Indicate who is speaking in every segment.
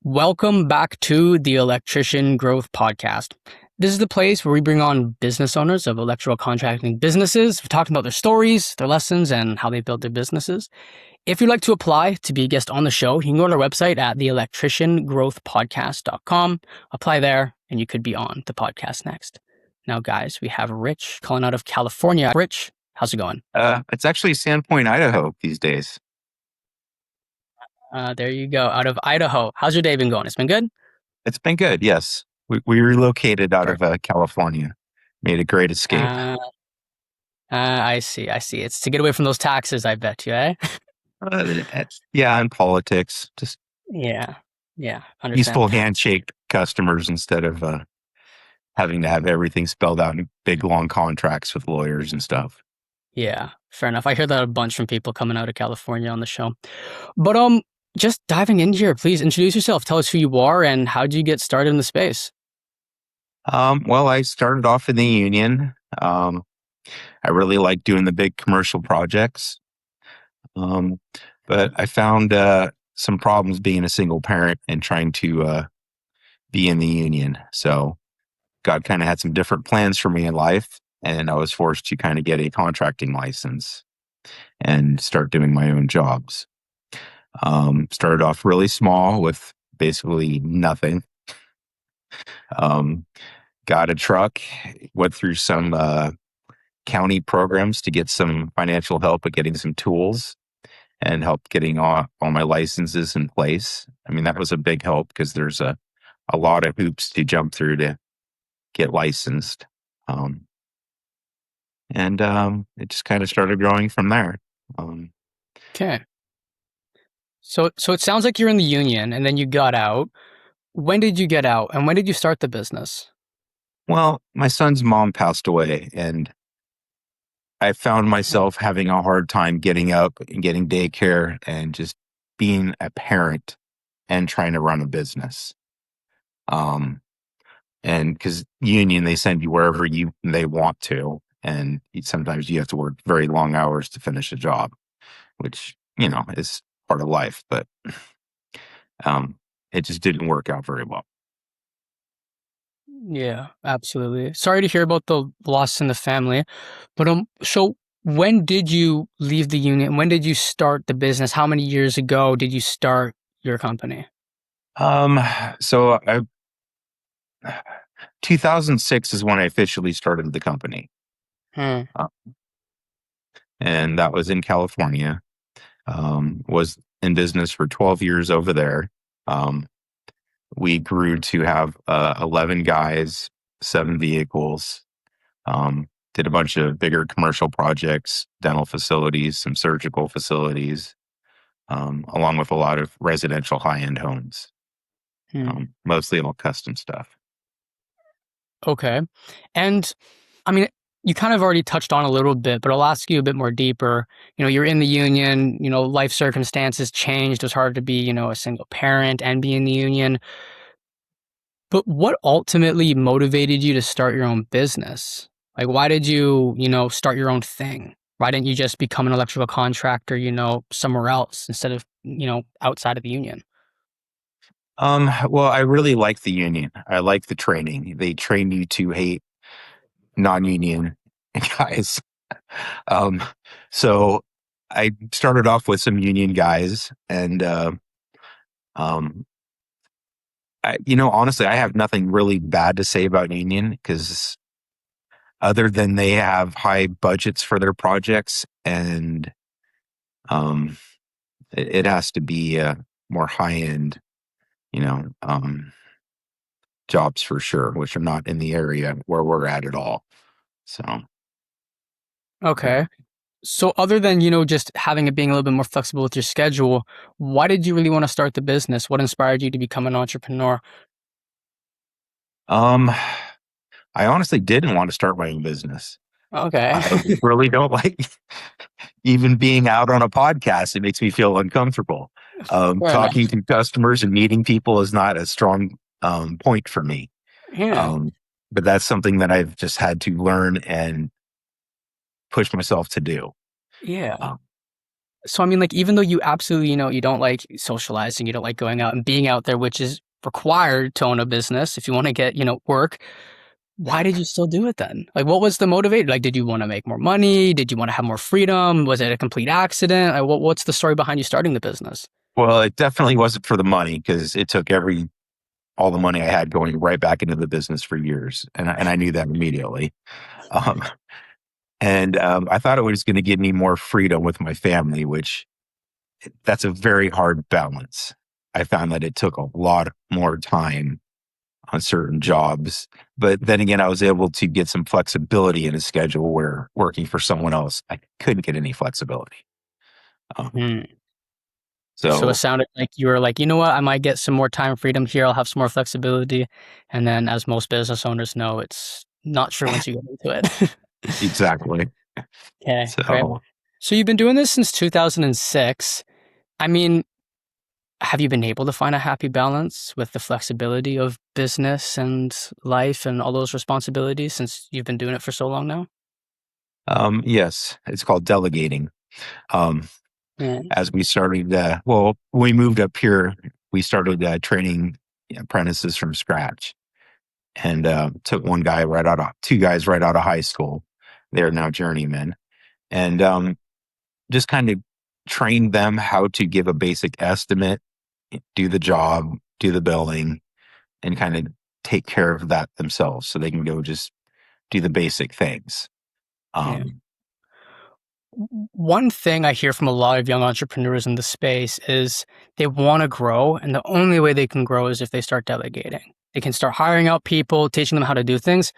Speaker 1: Welcome back to the Electrician Growth Podcast. This is the place where we bring on business owners of electrical contracting businesses. We're talking about their stories, their lessons, and how they built their businesses. If you'd like to apply to be a guest on the show, you can go to our website at theelectriciangrowthpodcast.com. Apply there, and you could be on the podcast next. Now, guys, we have Rich calling out of California. Rich, how's it going?
Speaker 2: It's actually Sandpoint, Idaho these days.
Speaker 1: There you go, out of Idaho. How's your day been going? It's been good?
Speaker 2: It's been good, yes. We relocated out of
Speaker 1: Perfect.
Speaker 2: California, made a great escape.
Speaker 1: Uh, I see. I see. It's to get away from those taxes, I bet you, eh?
Speaker 2: Yeah, in politics, just
Speaker 1: Yeah. Yeah. Understand.
Speaker 2: peaceful handshake customers instead of having to have everything spelled out in big, long contracts with lawyers and stuff.
Speaker 1: Yeah. Fair enough. I hear that a bunch from people coming out of California on the show. But just diving in here, please introduce yourself. Tell us who you are and how did you get started in the space?
Speaker 2: Well, I started off in the union. I really like doing the big commercial projects. Um, but I found some problems being a single parent and trying to be in the union. So God kind of had some different plans for me in life, and I was forced to kind of get a contracting license and start doing my own jobs. Started off really small with basically nothing. Um, got a truck, went through some county programs to get some financial help at getting some tools and help getting all my licenses in place. I mean, that was a big help because there's a lot of hoops to jump through to get licensed. Um, and it just kind of started growing from there. Um,
Speaker 1: Okay. So it sounds like you're in the union and then you got out. When did you get out and when did you start the business?
Speaker 2: well, my son's mom passed away, and I found
Speaker 1: Okay.
Speaker 2: myself having a hard time getting up and getting daycare and just being a parent and trying to run a business. Um, and because union, they send you wherever they want to, and sometimes you have to work very long hours to finish a job, which is part of life. But um, it just didn't work out very well.
Speaker 1: Yeah, absolutely. Sorry to hear about the loss in the family. But so when did you leave the union? When did you start the business? How many years ago did you start your company?
Speaker 2: Um, so I 2006 is when I officially started the company,
Speaker 1: Hmm.
Speaker 2: uh, and that was in California. Was in business for 12 years over there. Um, we grew to have 11 guys, 7 vehicles. Did a bunch of bigger commercial projects, dental facilities, some surgical facilities, along with a lot of residential high-end homes,
Speaker 1: Hmm.
Speaker 2: mostly all custom stuff.
Speaker 1: Okay. And I mean, you kind of already touched on a little bit, but I'll ask you a bit more deeper. You're in the union, life circumstances changed. It was hard to be, a single parent and be in the union. But what ultimately motivated you to start your own business? Like, why did you, start your own thing? Why didn't you just become an electrical contractor, somewhere else instead of, outside of the union?
Speaker 2: Well, I really like the union. I like the training. They train you to hate non-union guys. Um, so I started off with some union guys, and um, honestly, I have nothing really bad to say about union because other than they have high budgets for their projects, and um, it has to be more high end, you know, um, jobs for sure, which are not in the area where we're at all. So, yeah.
Speaker 1: Okay. So other than, just having it being a little bit more flexible with your schedule, why did you really want to start the business? What inspired you to become an entrepreneur?
Speaker 2: Um, I honestly didn't want to start my own business.
Speaker 1: Okay.
Speaker 2: I really don't like even being out on a podcast. It makes me feel uncomfortable.
Speaker 1: Fair
Speaker 2: Talking
Speaker 1: enough.
Speaker 2: to customers and meeting people is not a strong point for me.
Speaker 1: Yeah.
Speaker 2: Um, but that's something that I've just had to learn and push myself to do.
Speaker 1: Yeah.
Speaker 2: Um,
Speaker 1: So I mean, like, even though you absolutely, you don't like socializing, you don't like going out and being out there, which is required to own a business if you want to get, work, why did you still do it then? Like, what was the motivator? Like, did you want to make more money? Did you want to have more freedom? Was it a complete accident? Like, what's the story behind you starting the business?
Speaker 2: Well, it definitely wasn't for the money because it took all the money I had going right back into the business for years, and I knew that immediately. Um, and I thought it was going to give me more freedom with my family, which that's a very hard balance. I found that it took a lot more time on certain jobs, but then again, I was able to get some flexibility in a schedule where working for someone else, I couldn't get any flexibility. Um,
Speaker 1: Hmm. So it
Speaker 2: so
Speaker 1: sounded like you were like, you know what, I might get some more time freedom here. I'll have some more flexibility. And then, as most business owners know, it's not true once you get into it.
Speaker 2: exactly.
Speaker 1: Okay, great.
Speaker 2: So
Speaker 1: So you've been doing this since 2006. I mean, have you been able to find a happy balance with the flexibility of business and life and all those responsibilities since you've been doing it for so long now?
Speaker 2: yes, it's called delegating. Um,
Speaker 1: Yeah.
Speaker 2: as we started, when we moved up here, we started training apprentices from scratch, and took two guys right out of high school. They're now journeymen, and just kind of trained them how to give a basic estimate, do the job, do the billing, and kind of take care of that themselves, so they can go just do the basic things.
Speaker 1: Yeah.
Speaker 2: Um,
Speaker 1: One thing I hear from a lot of young entrepreneurs in the space is they want to grow, and the only way they can grow is if they start delegating. They can start hiring out people, teaching them how to do things.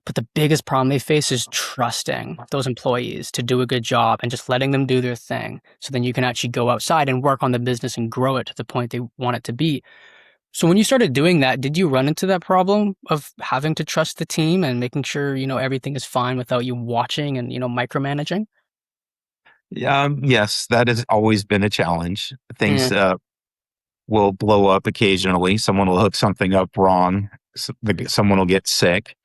Speaker 1: But the biggest problem they face is trusting those employees to do a good job and just letting them do their thing. So then you can actually go outside and work on the business and grow it to the point they want it to be. So when you started doing that, did you run into that problem of having to trust the team and making sure, everything is fine without you watching and, micromanaging?
Speaker 2: yes, that has always been a challenge.
Speaker 1: Yeah,
Speaker 2: Things will blow up occasionally. Someone will hook something up wrong. Someone will get sick.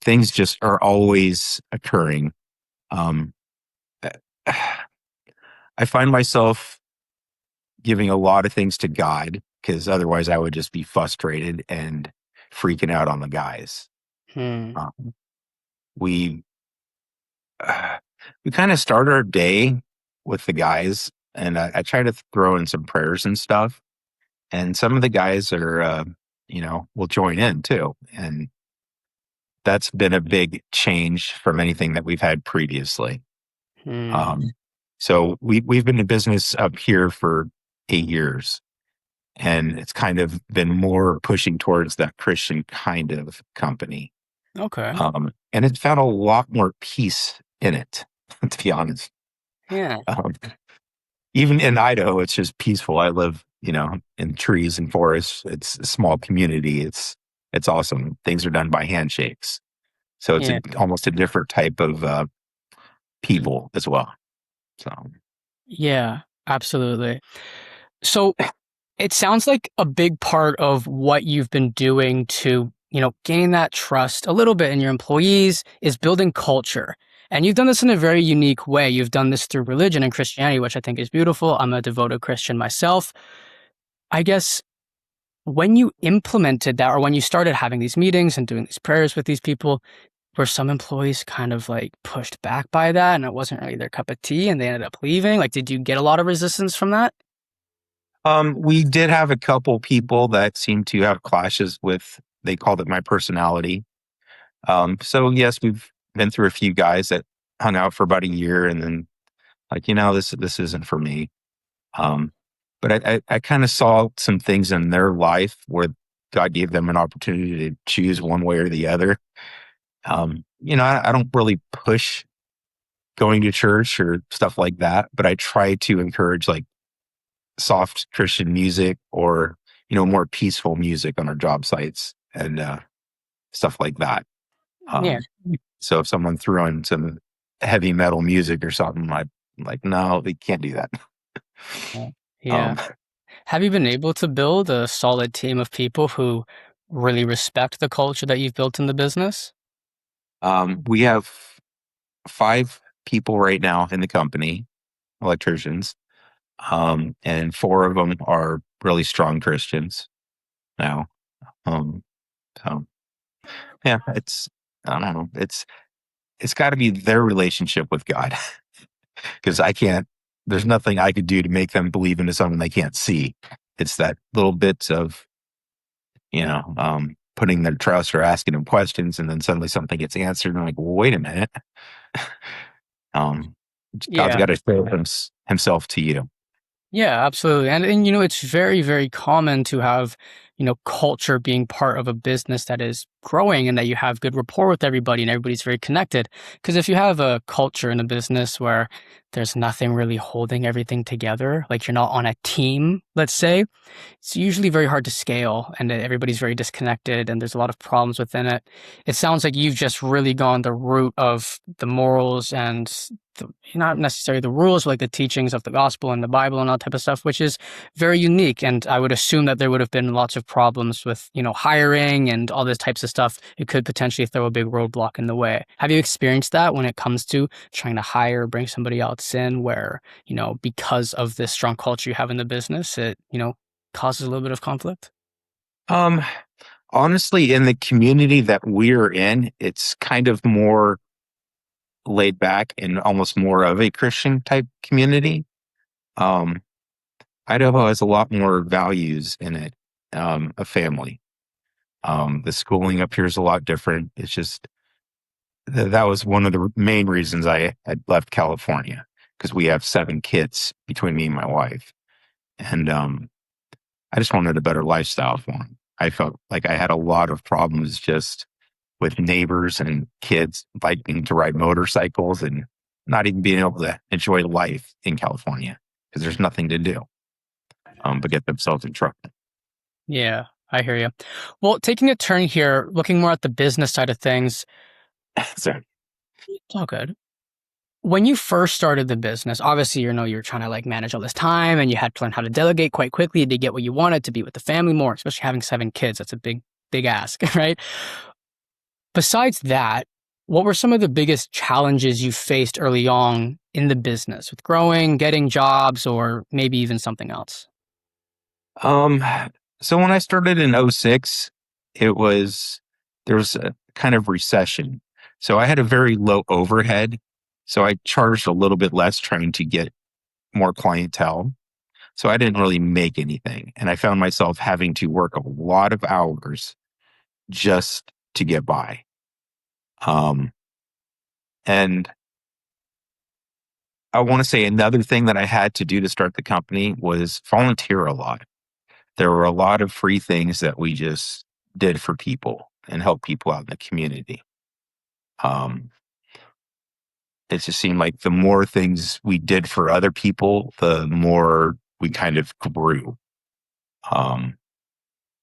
Speaker 2: Things just are always occurring. Um, I find myself giving a lot of things to God because otherwise I would just be frustrated and freaking out on the guys.
Speaker 1: hmm,
Speaker 2: Um, we uh, we kind of start our day with the guys, and I try to throw in some prayers and stuff. And some of the guys are, will join in too, and that's been a big change from anything that we've had previously.
Speaker 1: hmm.
Speaker 2: Um, so we've been in business up here for 8 years, and it's kind of been more pushing towards that Christian kind of company.
Speaker 1: Okay.
Speaker 2: And it's found a lot more peace in it, to be honest.
Speaker 1: Yeah,
Speaker 2: Um, even in Idaho, it's just peaceful. I live, in trees and forests. It's a small community. It's awesome. Things are done by handshakes, so it's
Speaker 1: yeah,
Speaker 2: almost a different type of people as well. So
Speaker 1: yeah, absolutely. So it sounds like a big part of what you've been doing to, gain that trust a little bit in your employees is building culture. And you've done this in a very unique way. You've done this through religion and Christianity, which I think is beautiful. I'm a devoted Christian myself. I guess when you implemented that or when you started having these meetings and doing these prayers with these people, were some employees kind of like pushed back by that and it wasn't really their cup of tea and they ended up leaving? Like, did you get a lot of resistance from that?
Speaker 2: we did have a couple people that seemed to have clashes with. They called it my personality. So yes, we've been through a few guys that hung out for about a year and then like, this isn't for me. Um, but I kind of saw some things in their life where God gave them an opportunity to choose one way or the other. I don't really push going to church or stuff like that, but I try to encourage like soft Christian music or, more peaceful music on our job sites and stuff like that.
Speaker 1: Yeah.
Speaker 2: Um, so if someone threw in some heavy metal music or something, I'm like, no, they can't do that.
Speaker 1: Yeah.
Speaker 2: Um,
Speaker 1: Yeah. Have you been able to build a solid team of people who really respect the culture that you've built in the business?
Speaker 2: we have 5 people right now in the company. electricians, and four of them are really strong Christians now. Um, so yeah, it's I don't know. It's got to be their relationship with God because I can't. There's nothing I could do to make them believe into something they can't see. It's that little bits of putting their trust or asking them questions, and then suddenly something gets answered. And I'm like, well, wait a minute. Um, God's
Speaker 1: Yeah.
Speaker 2: got to show himself to you.
Speaker 1: Yeah, absolutely. And it's very, very common to have, culture being part of a business that is growing and that you have good rapport with everybody and everybody's very connected. Because if you have a culture in a business where there's nothing really holding everything together, like you're not on a team, let's say, it's usually very hard to scale and everybody's very disconnected and there's a lot of problems within it. It sounds like you've just really gone the route of the morals and not necessarily the rules, but like the teachings of the gospel and the Bible and all type of stuff, which is very unique. And I would assume that there would have been lots of problems with, hiring and all these types of stuff. It could potentially throw a big roadblock in the way. Have you experienced that when it comes to trying to hire or bring somebody else in where, because of this strong culture you have in the business, it, causes a little bit of conflict?
Speaker 2: Um, Honestly, in the community that we're in, it's kind of more laid back and almost more of a Christian type community. Um, Idaho has a lot more values in it, a family. The schooling up here is a lot different. It's just that was one of the main reasons I had left California because we have 7 kids between me and my wife, and I just wanted a better lifestyle for them. I felt like I had a lot of problems just with neighbors and kids liking to ride motorcycles and not even being able to enjoy life in California because there's nothing to do but get themselves in trouble.
Speaker 1: Yeah, I hear you. Well, taking a turn here, looking more at the business side of things,
Speaker 2: So,
Speaker 1: it's all good. When you first started the business, obviously, you're trying to like manage all this time and you had to learn how to delegate quite quickly to get what you wanted to be with the family more, especially having 7 kids. That's a big, big ask, right? Besides that, what were some of the biggest challenges you faced early on in the business with growing, getting jobs, or maybe even something else?
Speaker 2: um, so when I started in '06, it was there was a kind of recession. So I had a very low overhead. So I charged a little bit less trying to get more clientele. So I didn't really make anything. And I found myself having to work a lot of hours just to get by. Um, and I want to say another thing that I had to do to start the company was volunteer a lot. There were a lot of free things that we just did for people and help people out in the community. Um, it just seemed like the more things we did for other people, the more we kind of grew. Um,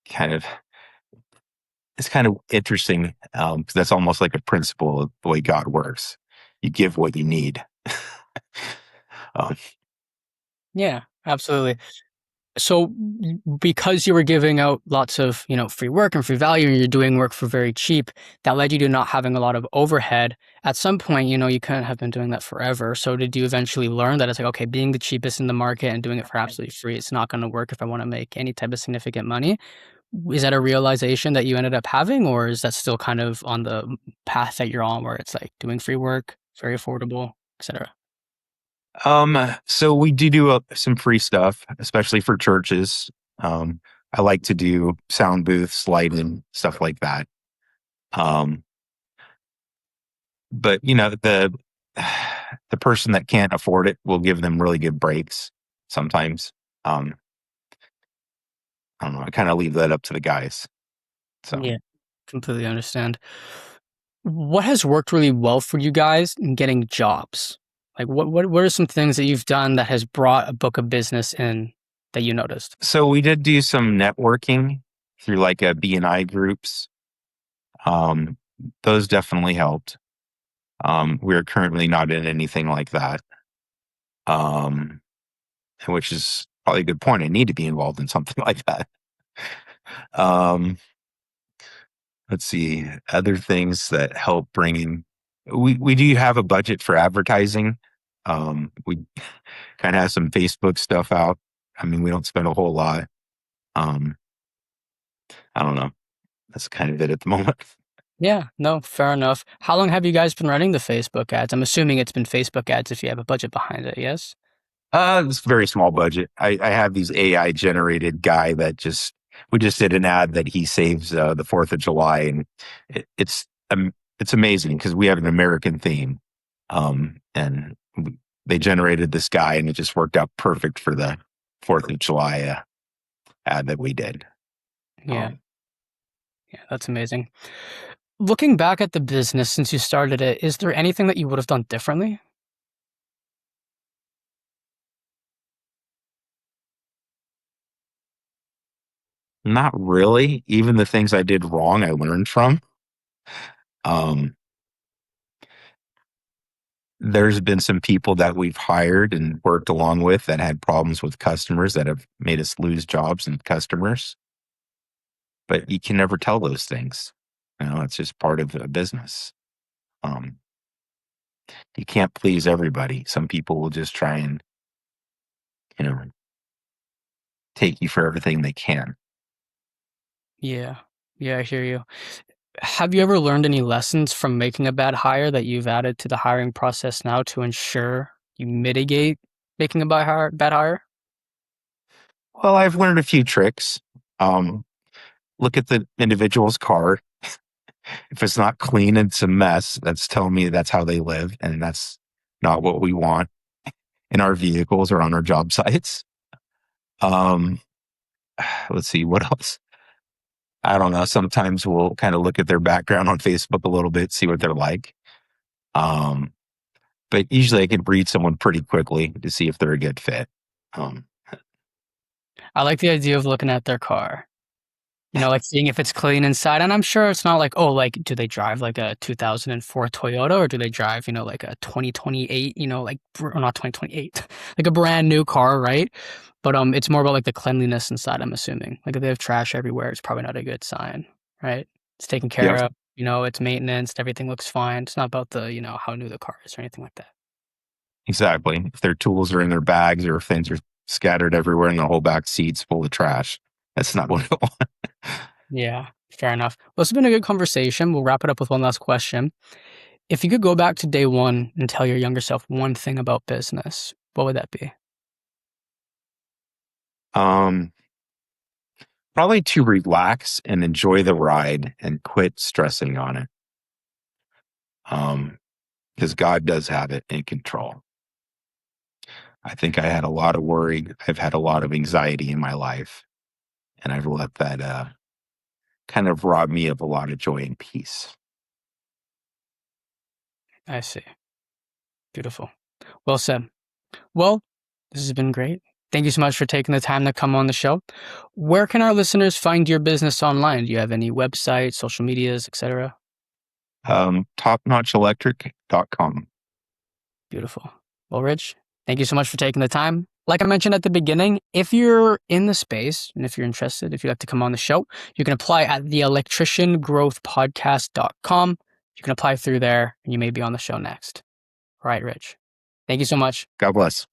Speaker 2: kind of, it's kind of interesting. 'Cause that's almost like a principle of the way God works. You give what you need. um,
Speaker 1: Yeah, absolutely. So because you were giving out lots of, free work and free value and you're doing work for very cheap, that led you to not having a lot of overhead. At some point, you couldn't have been doing that forever. So did you eventually learn that it's like, okay, being the cheapest in the market and doing it for absolutely free, it's not going to work if I want to make any type of significant money? Is that a realization that you ended up having, or is that still kind of on the path that you're on where it's like doing free work, very affordable, etc.?
Speaker 2: so we do some free stuff, especially for churches. Um, I like to do sound booths, lighting, stuff like that. Um, but the person that can't afford it will give them really good breaks sometimes. Um, I don't know. I kind of leave that up to the guys. So,
Speaker 1: Yeah, completely understand. What has worked really well for you guys in getting jobs? Like what are some things that you've done that has brought a book of business in that you noticed?
Speaker 2: so we did do some networking through like a BNI groups. Um, those definitely helped. We're currently not in anything like that. Um, which is probably a good point. I need to be involved in something like that. Um, let's see, other things that help bring in. We do have a budget for advertising. We kind of have some Facebook stuff out. I mean, we don't spend a whole lot. Um, I don't know. That's kind of it at the moment.
Speaker 1: Yeah, no, fair enough. How long have you guys been running the Facebook ads? I'm assuming it's been Facebook ads if you have a budget behind it, yes?
Speaker 2: It's a very small budget. I have these AI generated guy that just we just did an ad that he saves the 4th of July, and it's amazing because we have an American theme, and they generated this guy, and it just worked out perfect for the 4th of July ad that we did.
Speaker 1: Yeah,
Speaker 2: Um,
Speaker 1: yeah, that's amazing. Looking back at the business since you started it, is there anything that you would have done differently?
Speaker 2: Not really. Even the things I did wrong, I learned from. Um, there's been some people that we've hired and worked along with that had problems with customers that have made us lose jobs and customers. But you can never tell those things. It's just part of a business. Um, you can't please everybody. Some people will just try and, you know, take you for everything they can.
Speaker 1: Yeah, yeah, I hear you. Have you ever learned any lessons from making a bad hire that you've added to the hiring process now to ensure you mitigate making a bad hire?
Speaker 2: Well, I've learned a few tricks. Um, look at the individual's car. If it's not clean, it's a mess. That's telling me that's how they live, and that's not what we want in our vehicles or on our job sites. Um, let's see what else. I don't know. Sometimes we'll kind of look at their background on Facebook a little bit, see what they're like. Um, but usually I can read someone pretty quickly to see if they're a good fit. Um,
Speaker 1: I like the idea of looking at their car. Like seeing if it's clean inside. And I'm sure it's not like, oh, like, do they drive like a 2004 Toyota or do they drive, like a 2028, like, or not 2028, like a brand new car, right? But it's more about like the cleanliness inside, I'm assuming. Like if they have trash everywhere, it's probably not a good sign, right? It's taken care
Speaker 2: yep,
Speaker 1: of, it's maintenance, everything looks fine. It's not about the, how new the car is or anything like that.
Speaker 2: exactly. If their tools are in their bags or if things are scattered everywhere and the whole back seat's full of trash, that's not what I want.
Speaker 1: Yeah, fair enough. Well, it's been a good conversation. We'll wrap it up with one last question. If you could go back to day one and tell your younger self one thing about business, what would that be?
Speaker 2: Um, probably to relax and enjoy the ride and quit stressing on it. Because God does have it in control. I think I had a lot of worry. I've had a lot of anxiety in my life, and I've let that kind of rob me of a lot of joy and peace.
Speaker 1: I see. Beautiful. Well said. Well, this has been great. Thank you so much for taking the time to come on the show. Where can our listeners find your business online? Do you have any websites, social medias, etc.?
Speaker 2: Topnotchelectric.com.
Speaker 1: Beautiful. Well, Rich, thank you so much for taking the time. Like I mentioned at the beginning, if you're in the space and if you're interested, if you'd like to come on the show, you can apply at theelectriciangrowthpodcast.com. You can apply through there and you may be on the show next. All right, Rich. Thank you so much.
Speaker 2: God bless.